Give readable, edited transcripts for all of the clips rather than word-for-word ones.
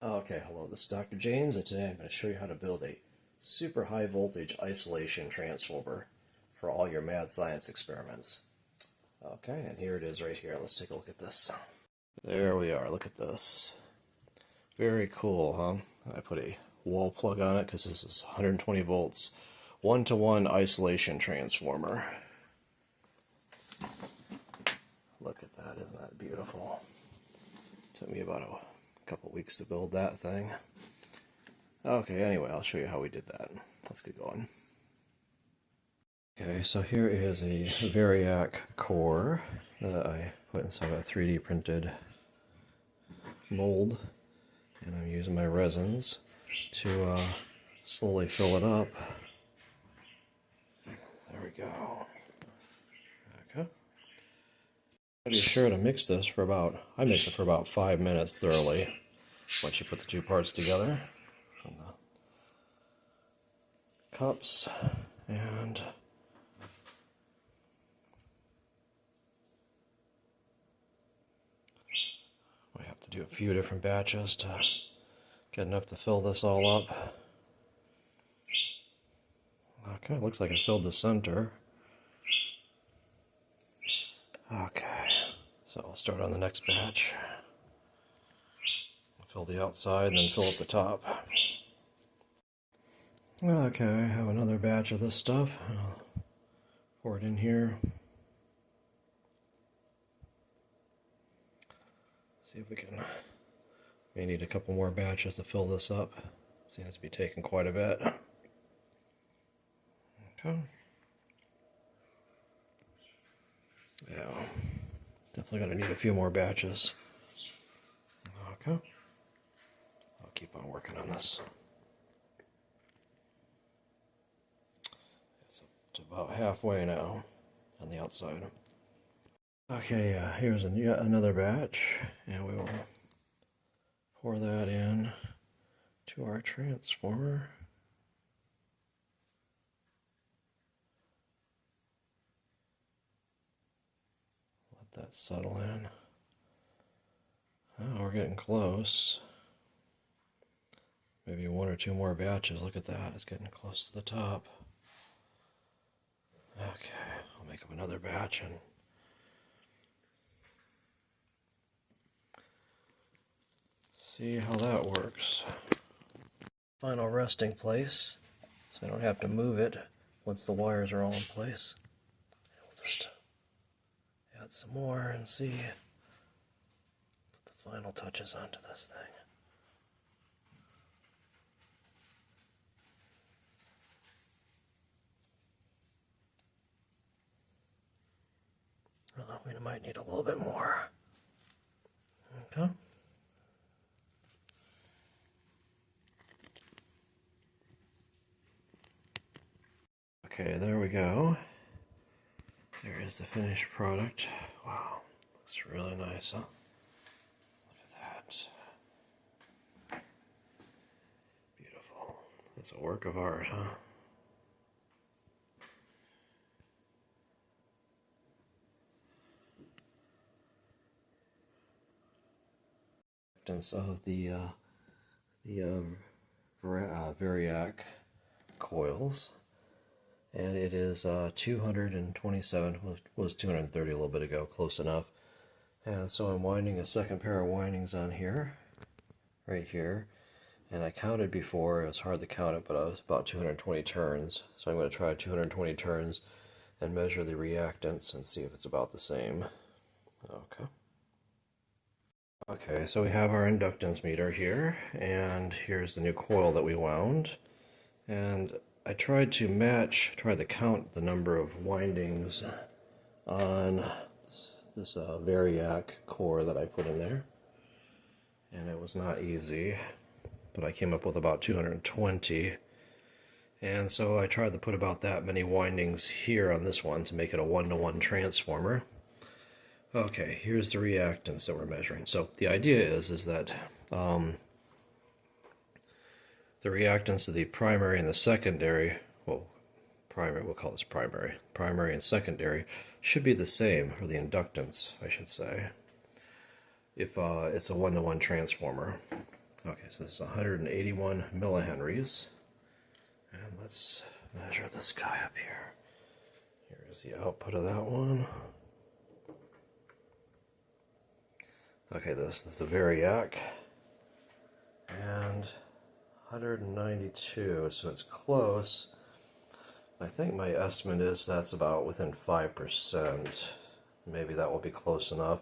Okay, hello, this is Dr. James, and today I'm going to show you how to build a super high voltage isolation transformer for all your mad science experiments. Okay, and here it is right here. Let's take a look at this. There we are, look at this. Very cool, huh? I put a wall plug on it because this is 120 volts, one-to-one isolation transformer. Look at that, isn't that beautiful? Took me about a couple weeks to build that thing. Okay, anyway, I'll show you how we did that. Let's get going. Okay, so here is a Variac core that I put inside a 3D printed mold, and I'm using my resins to slowly fill it up. There we go. Okay. Be sure to mix this for I mix it for about 5 minutes thoroughly once you put the two parts together. From the cups, and we have to do a few different batches to get enough to fill this all up. Okay, looks like I filled the center. Okay, so I'll start on the next batch. Fill the outside and then fill up the top. Okay, I have another batch of this stuff. I'll pour it in here. See if we can. May need a couple more batches to fill this up. Seems to be taking quite a bit. Okay. Yeah, definitely gonna need a few more batches. Okay. I'll keep on working on this. It's about halfway now on the outside. Okay, here's yet another batch, and we will pour that in to our transformer. Let that settle in. Oh, we're getting close. Maybe one or two more batches. Look at that, it's getting close to the top. Okay, I'll make up another batch and see how that works. Final resting place, so I don't have to move it once the wires are all in place. We'll just add some more and see. Put the final touches onto this thing. We might need a little bit more. Okay. Okay, there we go. There is the finished product. Wow, looks really nice, huh? Look at that. Beautiful. It's a work of art, huh? Of the Variac coils, and it is 227, was 230 a little bit ago, close enough. And so I'm winding a second pair of windings on here, right here, and I counted before. It was hard to count it, but I was about 220 turns, so I'm going to try 220 turns and measure the reactance and see if it's about the same. Okay. Okay, so we have our inductance meter here, and here's the new coil that we wound. And I tried to count the number of windings on this Variac core that I put in there. And it was not easy, but I came up with about 220. And so I tried to put about that many windings here on this one to make it a one-to-one transformer. Okay, here's the reactance that we're measuring. So the idea is that the reactance of the primary and the secondary, well, primary, we'll call this primary and secondary, should be the same, or the inductance, I should say, if it's a one-to-one transformer. Okay, so this is 181 millihenries. And let's measure this guy up here. Here's the output of that one. Okay, this is a Variac. And 192, so it's close. I think my estimate is that's about within 5%. Maybe that will be close enough.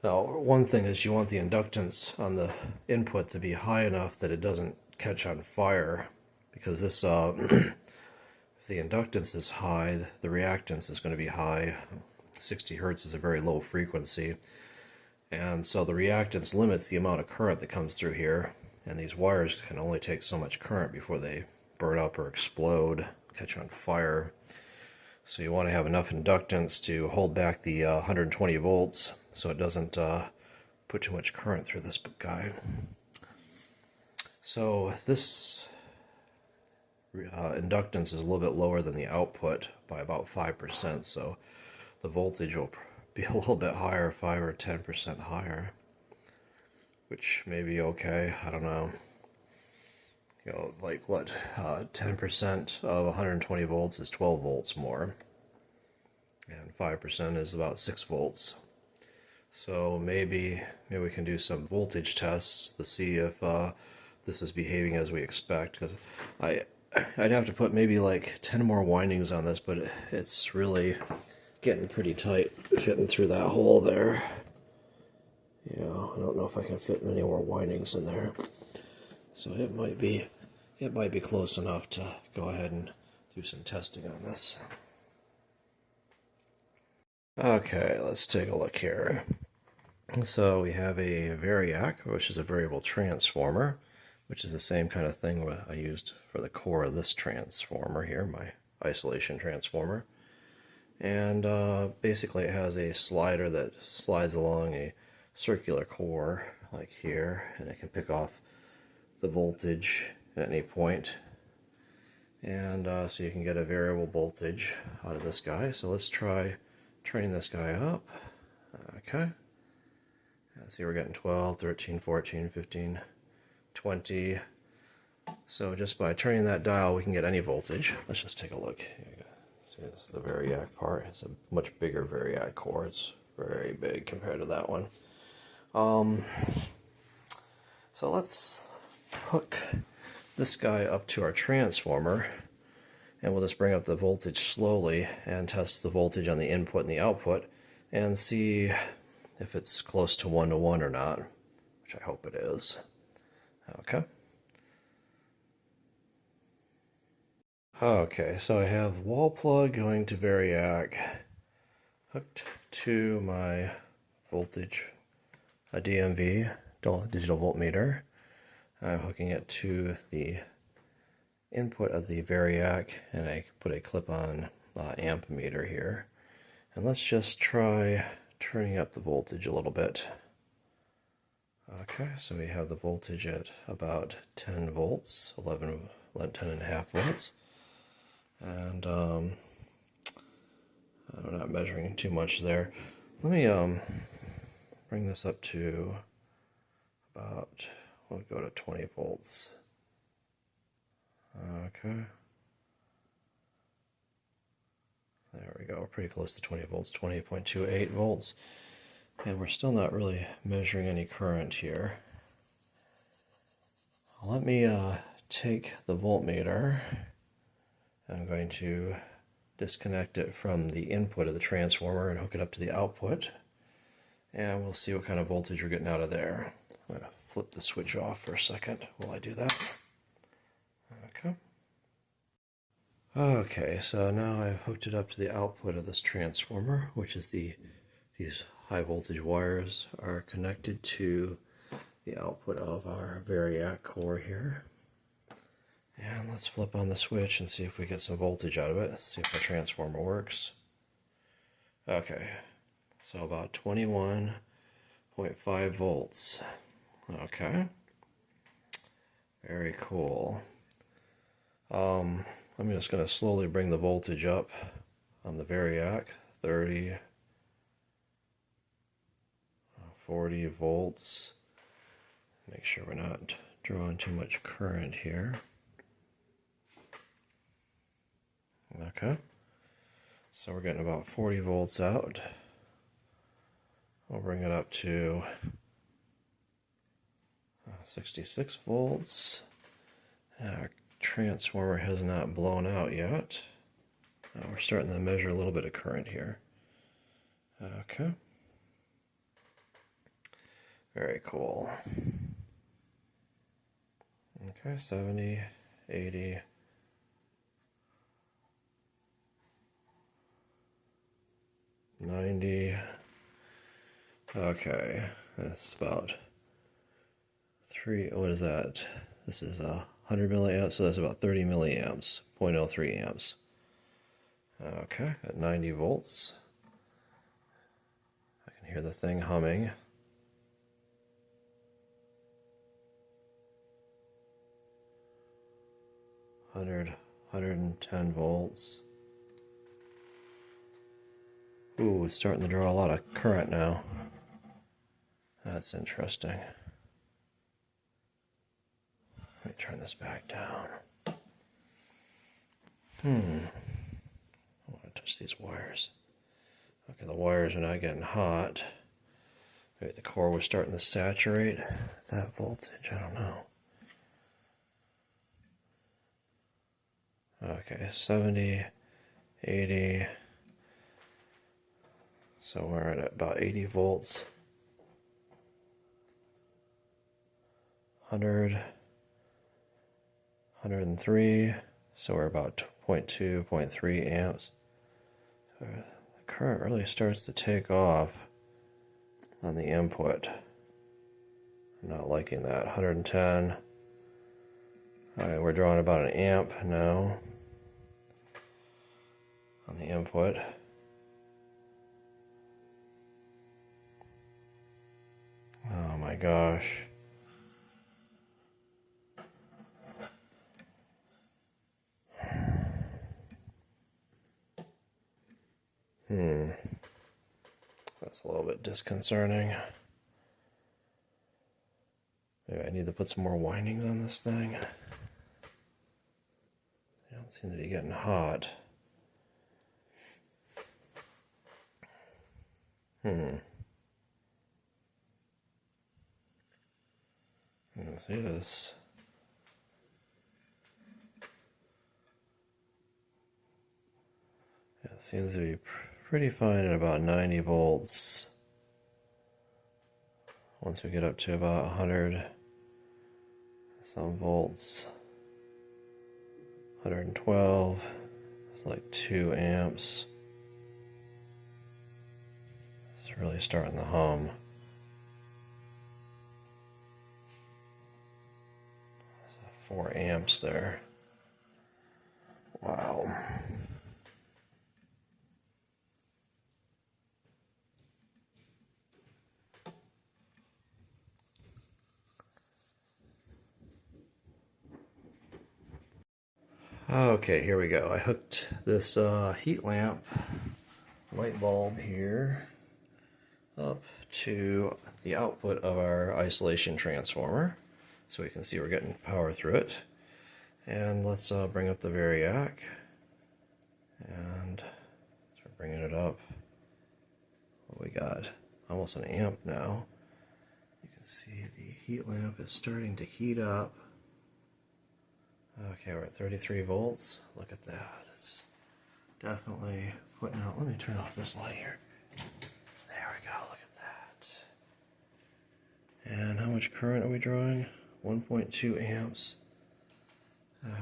Now, one thing is you want the inductance on the input to be high enough that it doesn't catch on fire, because this, if the inductance is high, the reactance is going to be high. 60 hertz is a very low frequency, and so the reactance limits the amount of current that comes through here, and these wires can only take so much current before they burn up or explode, catch on fire. So you want to have enough inductance to hold back the 120 volts so it doesn't put too much current through this guy. So this inductance is a little bit lower than the output by about 5%, so the voltage will be a little bit higher, 5 or 10% higher, which may be okay. I don't know. You know, like what, 10% of 120 volts is 12 volts more, and 5% is about 6 volts. So maybe we can do some voltage tests to see if this is behaving as we expect, because I'd have to put maybe like 10 more windings on this, but it's really getting pretty tight fitting through that hole there. Yeah, I don't know if I can fit many more windings in there. So it might be close enough to go ahead and do some testing on this. Okay, let's take a look here. So we have a Variac, which is a variable transformer, which is the same kind of thing I used for the core of this transformer here, my isolation transformer. And basically it has a slider that slides along a circular core like here, and it can pick off the voltage at any point, and so you can get a variable voltage out of this guy. So let's try turning this guy up. Okay, see, we're getting 12, 13, 14, 15, 20. So just by turning that dial we can get any voltage. Let's just take a look. See, this is the Variac part. It's a much bigger Variac core. It's very big compared to that one. So let's hook this guy up to our transformer, and we'll just bring up the voltage slowly and test the voltage on the input and the output and see if it's close to 1-to-1 or not, which I hope it is. Okay. Okay, so I have wall plug going to Variac hooked to my voltage, a DMV, digital voltmeter. I'm hooking it to the input of the Variac, and I put a clip-on amp meter here. And let's just try turning up the voltage a little bit. Okay, so we have the voltage at about 10 volts, 10.5 volts. And I'm not measuring too much there. Let me bring this up to about, we'll go to 20 volts. Okay. There we go, we're pretty close to 20 volts, 20.28 volts. And we're still not really measuring any current here. Let me take the voltmeter. I'm going to disconnect it from the input of the transformer and hook it up to the output. And we'll see what kind of voltage we're getting out of there. I'm going to flip the switch off for a second while I do that. Okay. Okay, so now I've hooked it up to the output of this transformer, which is these high voltage wires are connected to the output of our Variac core here. And let's flip on the switch and see if we get some voltage out of it. Let's see if the transformer works. Okay, so about 21.5 volts. Okay, very cool. I'm just going to slowly bring the voltage up on the Variac. 30, 40 volts. Make sure we're not drawing too much current here. Okay, so we're getting about 40 volts out. I'll bring it up to 66 volts. Our transformer has not blown out yet. We're starting to measure a little bit of current here. Okay. Very cool. Okay, 70, 80. 90. Okay, that's about what is that? This is 100 milliamps, so that's about 30 milliamps, 0.03 amps. Okay, at 90 volts. I can hear the thing humming. Hundred, 110 volts. Ooh, it's starting to draw a lot of current now. That's interesting. Let me turn this back down. I want to touch these wires. Okay, the wires are not getting hot. Maybe the core was starting to saturate that voltage. I don't know. Okay, 70, 80. So we're at about 80 volts. 100, 103. So we're about 0.2, 0.3 amps. So the current really starts to take off on the input. I'm not liking that. 110. Alright, we're drawing about an amp now on the input. Oh my gosh. That's a little bit disconcerting. Maybe I need to put some more windings on this thing. They don't seem to be getting hot. Let's see this. Yeah, it seems to be pretty fine at about 90 volts. Once we get up to about 100 some volts, 112, it's like 2 amps. It's really starting to hum. 4 amps there. Wow. Okay, here we go. I hooked this heat lamp light bulb here up to the output of our isolation transformer, so we can see we're getting power through it. And let's bring up the variac, and start bringing it up. We got almost an amp now. You can see the heat lamp is starting to heat up. Okay, we're at 33 volts. Look at that. It's definitely putting out. Let me turn off this light here. There we go. Look at that. And how much current are we drawing? 1.2 amps.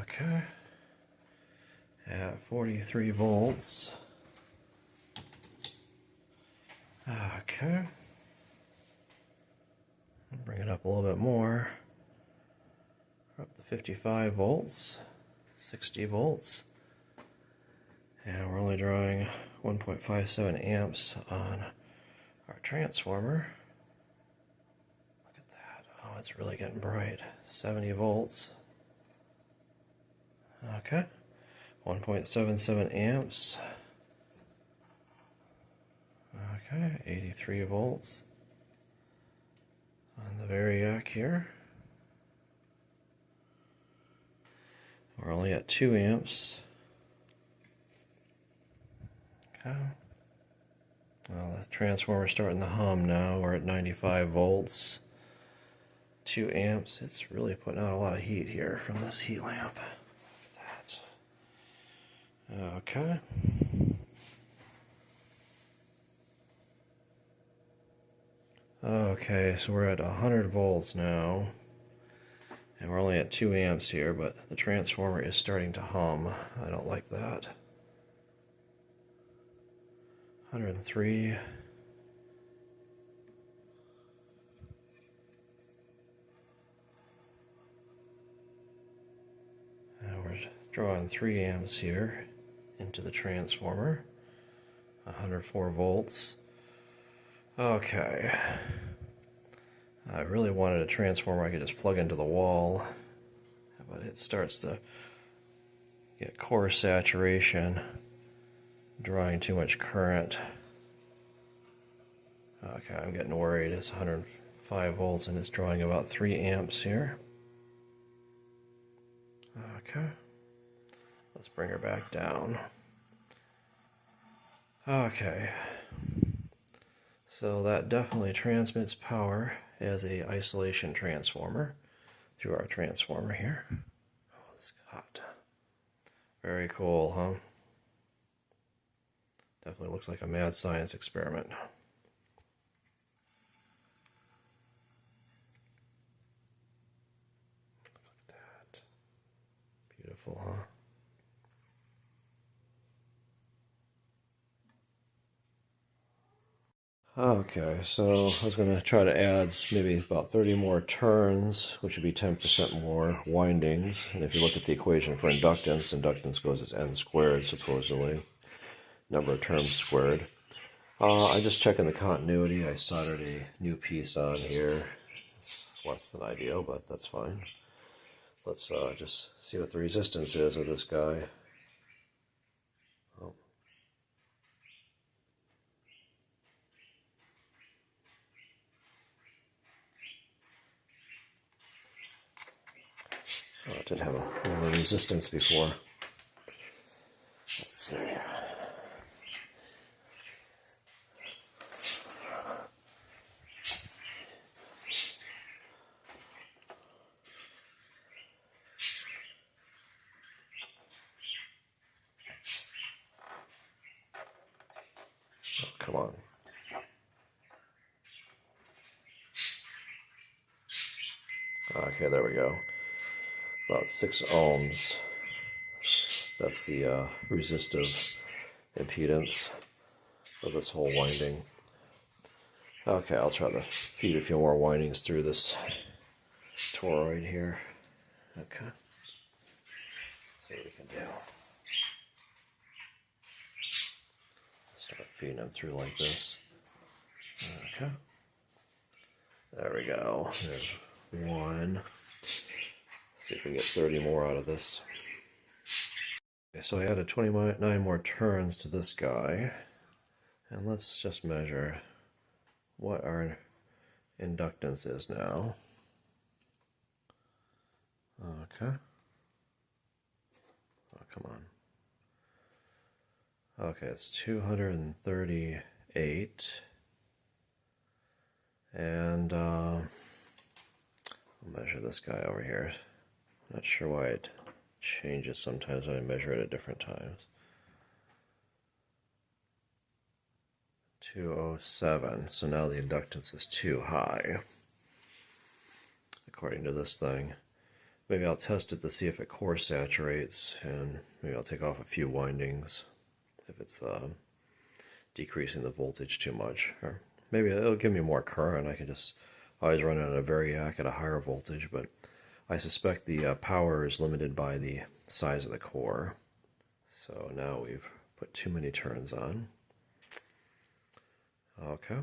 Okay. At 43 volts. Okay. I'll bring it up a little bit more. We're up to 55 volts, 60 volts, and we're only drawing 1.57 amps on our transformer. Look at that. Oh, it's really getting bright. 70 volts. Okay. 1.77 amps. Okay, 83 volts. on the variac here. We're only at 2 amps. Okay. Well, the transformer's starting to hum now. We're at 95 volts. 2 amps. It's really putting out a lot of heat here from this heat lamp. Look at that. Okay. Okay, so we're at 100 volts now. And we're only at 2 amps here, but the transformer is starting to hum. I don't like that. 103. Now we're drawing 3 amps here into the transformer. 104 volts. Okay. I really wanted a transformer I could just plug into the wall, but it starts to get core saturation, drawing too much current. Okay, I'm getting worried. It's 105 volts and it's drawing about 3 amps here. Okay, let's bring her back down. Okay, so that definitely transmits power as a isolation transformer through our transformer here. Oh, it's hot. Very cool, huh? Definitely looks like a mad science experiment. Look at that. Beautiful, huh? Okay, so I was going to try to add maybe about 30 more turns, which would be 10% more windings. And if you look at the equation for inductance, inductance goes as n squared, supposedly. Number of turns squared. I'm just checking the continuity. I soldered a new piece on here. It's less than ideal, but that's fine. Let's just see what the resistance is of this guy. Oh. Oh, it didn't have a resistance before. Let's see. Oh, come on. Okay, there we go. About 6 ohms. That's the resistive impedance of this whole winding. Okay, I'll try to feed a few more windings through this toroid here. Okay. See what we can do. Start feeding them through like this. Okay. There we go. There's 1. See if we can get 30 more out of this. Okay, so I added 29 more turns to this guy. And let's just measure what our inductance is now. Okay. Oh, come on. Okay, it's 238. And I'll measure this guy over here. Not sure why it changes sometimes when I measure it at different times. 207. So now the inductance is too high, according to this thing. Maybe I'll test it to see if it core saturates, and maybe I'll take off a few windings if it's decreasing the voltage too much. Or maybe it'll give me more current. I can just always run it on a variac at a higher voltage, but I suspect the power is limited by the size of the core. So now we've put too many turns on. Okay.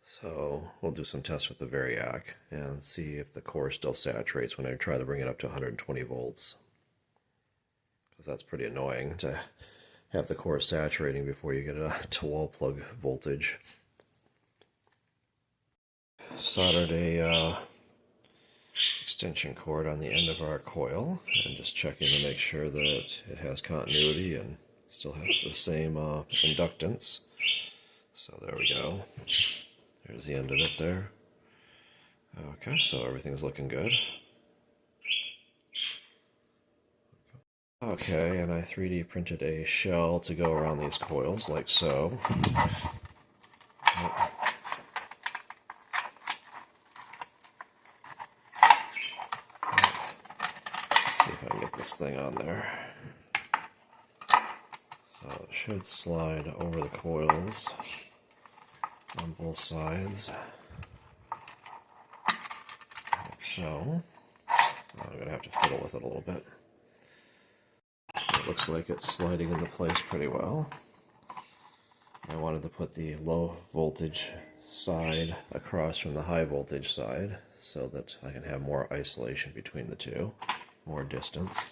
So we'll do some tests with the variac and see if the core still saturates when I try to bring it up to 120 volts. Because that's pretty annoying to have the core saturating before you get it to wall plug voltage. soldered a extension cord on the end of our coil, and just checking to make sure that it has continuity and still has the same inductance. So there we go. There's the end of it there. Okay, so everything's looking good. Okay, and I 3D printed a shell to go around these coils, like so. Let's see if I can get this thing on there. So it should slide over the coils on both sides, like so. I'm going to have to fiddle with it a little bit. It looks like it's sliding into place pretty well. I wanted to put the low voltage side across from the high voltage side so that I can have more isolation between the two, more distance.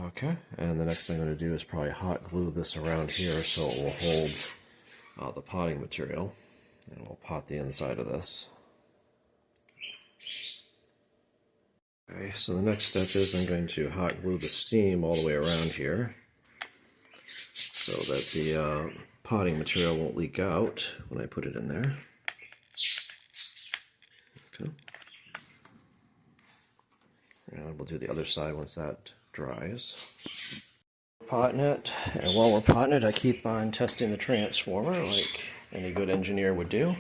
Okay, and the next thing I'm going to do is probably hot glue this around here so it will hold the potting material, and we'll pot the inside of this. Okay, so the next step is I'm going to hot glue the seam all the way around here so that the potting material won't leak out when I put it in there. Okay. And we'll do the other side once that dries. Potting it, and while we're potting it, I keep on testing the transformer like any good engineer would do.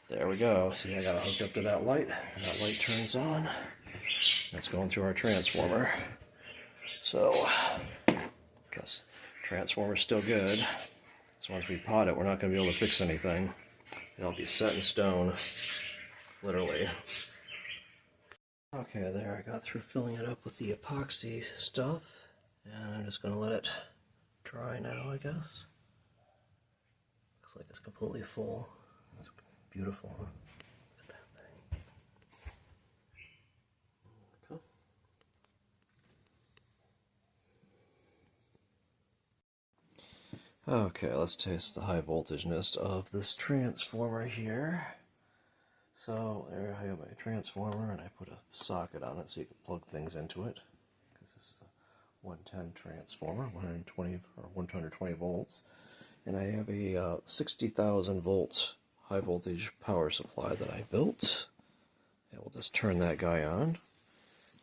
There we go. See, I got it hooked up to that light. That light turns on. That's going through our transformer. So, guess transformer's still good. So once we pot it, we're not going to be able to fix anything. It'll be set in stone, literally. Okay, there, I got through filling it up with the epoxy stuff, and I'm just going to let it dry now, I guess. Looks like it's completely full. It's beautiful, huh? Look at that thing. Okay, let's taste the high voltageness of this transformer here. So there I have my transformer, and I put a socket on it so you can plug things into it, because this is a 110 transformer, 120 or 120 volts, and I have a 60,000 volt high voltage power supply that I built. And we'll just turn that guy on,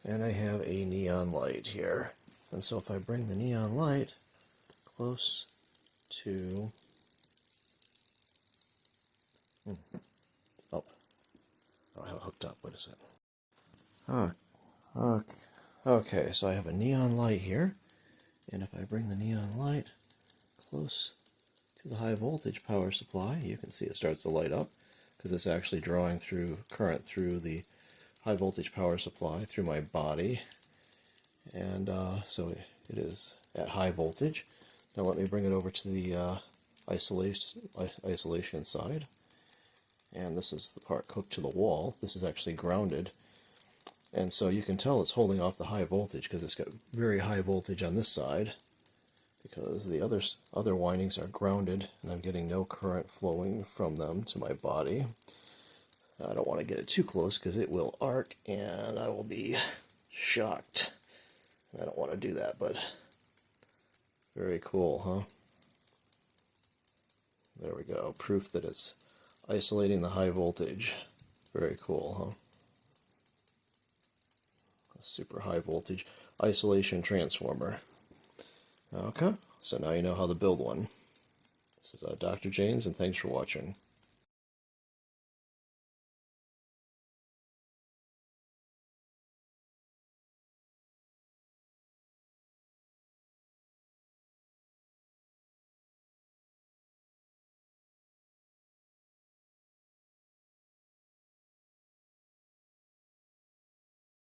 and I have a neon light here. And so if I bring the neon light close to oh, I have it hooked up. Wait a second. Okay, so I have a neon light here, and if I bring the neon light close to the high voltage power supply, you can see it starts to light up because it's actually drawing through current through the high voltage power supply through my body, and so it is at high voltage. Now let me bring it over to the isolation side, and this is the part hooked to the wall. This is actually grounded, and so you can tell it's holding off the high voltage because it's got very high voltage on this side, because the other windings are grounded and I'm getting no current flowing from them to my body. I don't want to get it too close because it will arc and I will be shocked. I don't want to do that, but very cool, huh? There we go. Proof that it's isolating the high voltage. Very cool, huh? A super high voltage isolation transformer. Okay, so now you know how to build one. This is Dr. James, and thanks for watching.